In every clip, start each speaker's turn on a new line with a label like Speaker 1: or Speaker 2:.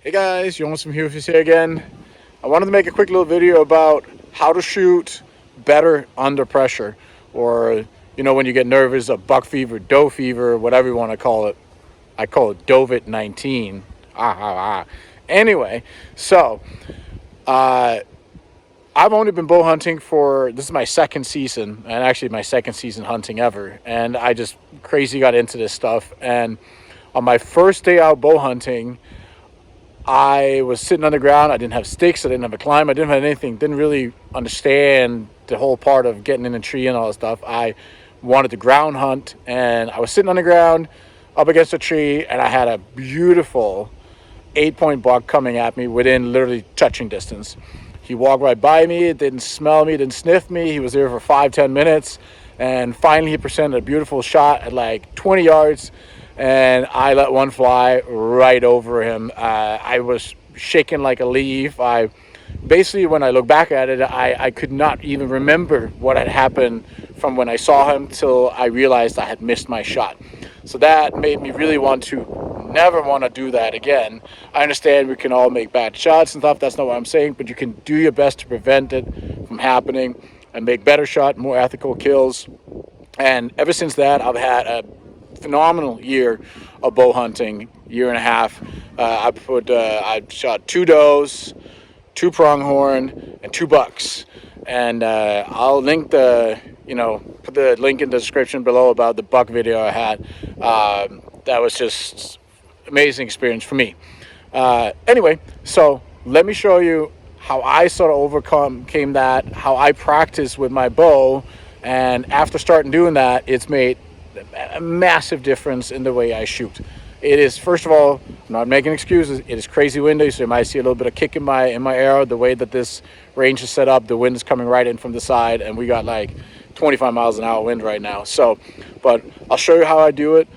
Speaker 1: Hey guys, Jonas from Hufis here again. I wanted to make a quick little video about how to shoot better under pressure, or when you get nervous, a buck fever, doe fever, whatever you want to call it. I call it Dovit-19. Anyway, so uh, I've only been bow hunting for, this is my second season, and actually my second season hunting ever, and I just crazy got into this stuff. And on my first day out bow hunting, I was sitting on the ground. I didn't have sticks. I didn't have a climb. I didn't have anything. Didn't really understand the whole part of getting in a tree and all that stuff. I wanted to ground hunt, and I was sitting on the ground up against a tree, and I had a beautiful 8-point buck coming at me within literally touching distance. He walked right by me. Didn't smell me. Didn't sniff me. He was there for 5-10 minutes, and finally he presented a beautiful shot at like 20 yards. And I let one fly right over him. I was shaking like a leaf. I basically, when I look back at it, I could not even remember what had happened from when I saw him till I realized I had missed my shot. So that made me really never want to do that again. I understand we can all make bad shots and stuff. That's not what I'm saying, but you can do your best to prevent it from happening and make better shot, more ethical kills. And ever since that, I've had a phenomenal year of bow hunting, year and a half. I shot 2 does, 2 pronghorn, and 2 bucks. And I'll link put the link in the description below about the buck video I had. That was just amazing experience for me. Anyway, so let me show you how I sort of overcame that, how I practice with my bow. And after starting doing that, it's made a massive difference in the way I shoot. It is, first of all, I'm not making excuses. It is crazy windy, so you might see a little bit of kick in my arrow. The way that this range is set up, the wind is coming right in from the side, and we got like 25 miles an hour wind right now. So, but I'll show you how I do it,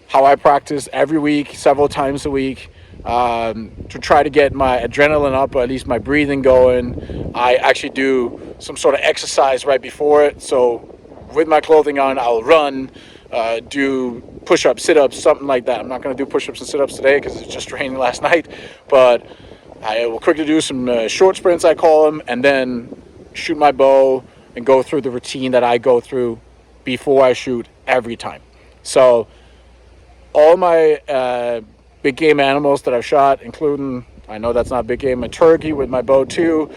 Speaker 1: how I practice every week, several times a week, to try to get my adrenaline up, or at least my breathing going. I actually do some sort of exercise right before it. So with my clothing on, I'll run, do push-ups, sit-ups, something like that. I'm not going to do push-ups and sit-ups today because it's just raining last night, but I will quickly do some short sprints, I call them, and then shoot my bow and go through the routine that I go through before I shoot every time. So all my big game animals that I've shot, including, I know that's not big game, a turkey with my bow too,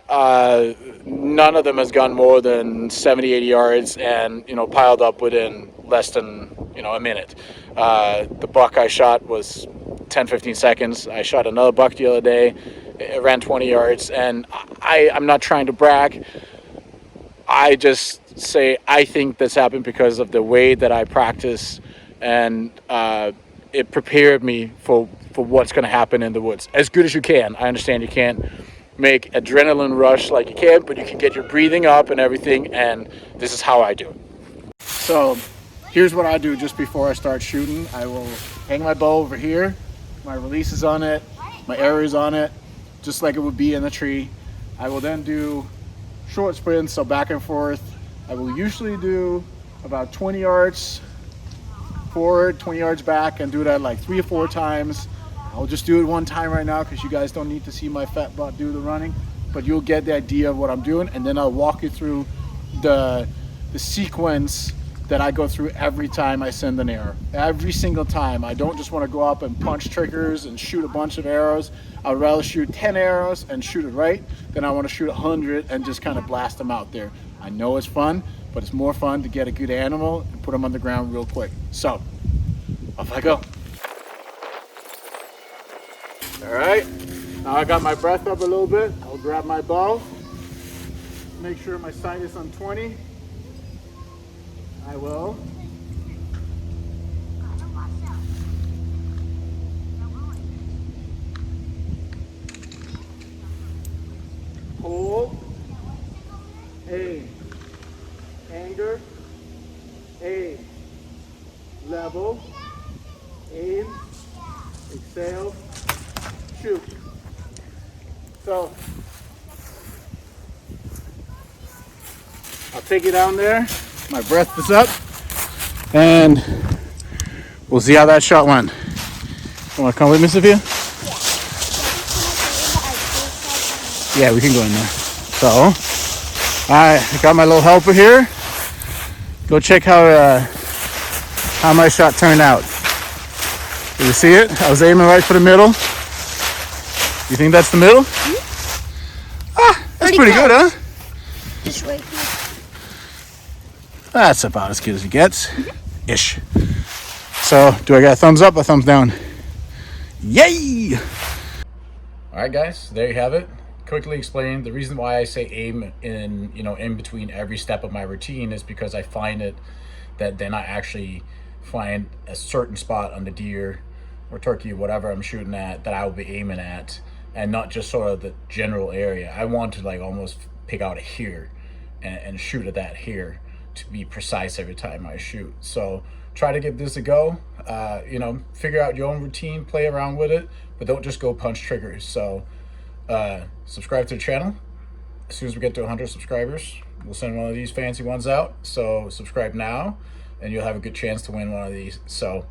Speaker 1: none of them has gone more than 70-80 yards and piled up within less than a minute. The buck I shot was 10-15 seconds. I shot another buck the other day. It ran 20 yards, and I'm not trying to brag. I just say I think this happened because of the way that I practice, and it prepared me for what's going to happen in the woods as good as you can. I understand you can't make adrenaline rush like you can, but you can get your breathing up and everything, and this is how I do it. So here's what I do just before I start shooting. I will hang my bow over here, my release is on it, my arrow is on it, just like it would be in the tree. I will then do short sprints, so back and forth. I will usually do about 20 yards forward, 20 yards back, and do that like 3 or 4 times. I'll just do it one time right now because you guys don't need to see my fat butt do the running, but you'll get the idea of what I'm doing, and then I'll walk you through the sequence that I go through every time I send an arrow. Every single time. I don't just want to go up and punch triggers and shoot a bunch of arrows. I'd rather shoot 10 arrows and shoot it right than I want to shoot 100 and just kind of blast them out there. I know it's fun, but it's more fun to get a good animal and put them on the ground real quick. So, off I go. All right, now I got my breath up a little bit. I'll grab my bow, make sure my sight is on 20. I will. Hold. A. Anger. A. Level. Aim. Exhale. Shoot. So I'll take it down there. My breath is up, and we'll see how that shot went. You want to come with me, Sophia? Yeah, we can go in there. So, all right, I got my little helper here. Go check how my shot turned out. Did you see it? I was aiming right for the middle. You think that's the middle? Ah, that's pretty good, huh?
Speaker 2: Just right here.
Speaker 1: That's about as good as it gets. Ish. So, do I get a thumbs up or thumbs down? Yay! All right, guys, there you have it. Quickly explain the reason why I say aim in between every step of my routine is because I find it that then I actually find a certain spot on the deer or turkey, whatever I'm shooting at, that I will be aiming at, and not just sort of the general area. I want to like almost pick out a here and shoot at that here to be precise every time I shoot. So try to give this a go. Figure out your own routine, play around with it, but don't just go punch triggers. So subscribe to the channel. As soon as we get to 100 subscribers, we'll send one of these fancy ones out. So subscribe now and you'll have a good chance to win one of these. So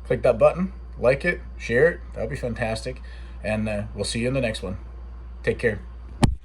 Speaker 1: click that button, like it, share it. That would be fantastic. And we'll see you in the next one. Take care.